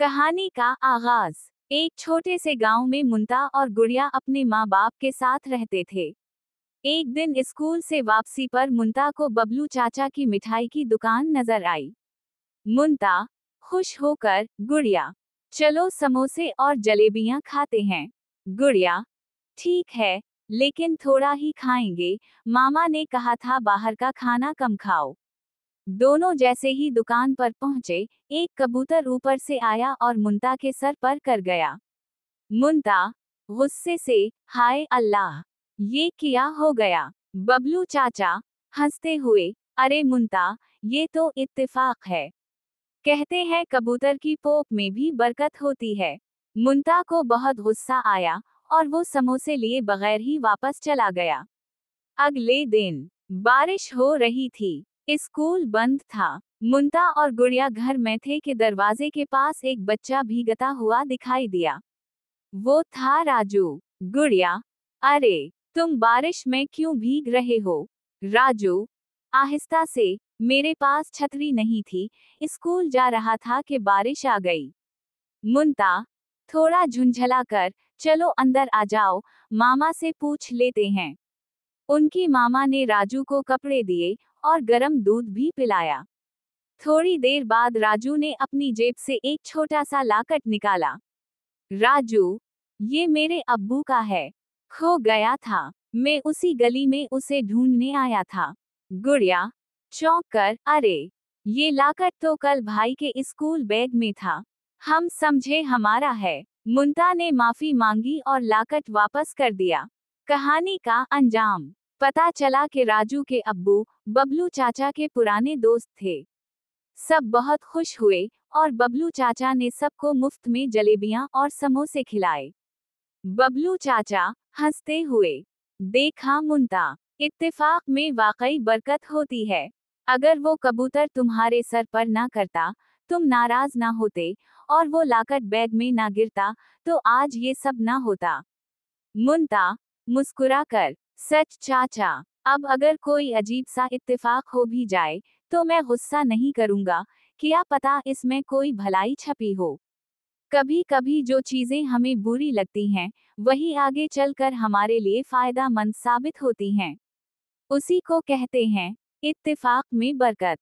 कहानी का आगाज। एक छोटे से गांव में मुन्ता और गुड़िया अपने माँ बाप के साथ रहते थे। एक दिन स्कूल से वापसी पर मुन्ता को बबलू चाचा की मिठाई की दुकान नजर आई। मुन्ता खुश होकर, गुड़िया चलो समोसे और जलेबियां खाते हैं। गुड़िया ठीक है, लेकिन थोड़ा ही खाएंगे, मामा ने कहा था बाहर का खाना कम खाओ। दोनों जैसे ही दुकान पर पहुंचे, एक कबूतर ऊपर से आया और मुन्ता के सर पर कर गया। मुन्ता गुस्से से, हाय अल्लाह, ये क्या हो गया? बबलू चाचा हंसते हुए, अरे मुन्ता, ये तो इत्तेफाक है। कहते हैं कबूतर की पोप में भी बरकत होती है। मुन्ता को बहुत गुस्सा आया और वो समोसे लिए बगैर ही वापस चला गया। अगले दिन बारिश हो रही थी। स्कूल बंद था। मुन्ता और गुड़िया घर में थे कि दरवाजे के पास एक बच्चा भीगता हुआ दिखाई दिया। वो था राजू। गुड़िया, अरे तुम बारिश में क्यों भीग रहे हो? राजू आहिस्ता से, मेरे पास छतरी नहीं थी, स्कूल जा रहा था कि बारिश आ गई। मुन्ता थोड़ा झुंझला कर, चलो अंदर आ जाओ, मामा से पूछ लेते हैं। उनकी मामा ने राजू को कपड़े दिए और गरम दूध भी पिलाया। थोड़ी देर बाद राजू ने अपनी जेब से एक छोटा सा लाकट निकाला। राजू, ये मेरे अब्बू का है, खो गया था, मैं उसी गली में उसे ढूंढने आया था। गुड़िया चौंक कर, अरे ये लाकट तो कल भाई के स्कूल बैग में था, हम समझे हमारा है। मुन्ता ने माफी मांगी और लाकट वापस कर दिया। कहानी का अंजाम। पता चला कि राजू के अब्बू बबलू चाचा के पुराने दोस्त थे। सब बहुत खुश हुए और बबलू चाचा ने सबको मुफ्त में जलेबियां और समोसे खिलाए। बबलू चाचा हंसते हुए, देखा मुन्ता, इत्तेफाक में वाकई बरकत होती है। अगर वो कबूतर तुम्हारे सर पर ना करता, तुम नाराज ना होते और वो लाकट बैग में ना गिरता, तो आज ये सब ना होता। मुन्ता मुस्कुराकर, सच चाचा, अब अगर कोई अजीब सा इत्तेफाक हो भी जाए, तो मैं गुस्सा नहीं करूंगा, क्या पता इसमें कोई भलाई छपी हो। कभी कभी जो चीजें हमें बुरी लगती हैं, वही आगे चलकर हमारे लिए फायदा मंद साबित होती हैं। उसी को कहते हैं इत्तेफाक में बरकत।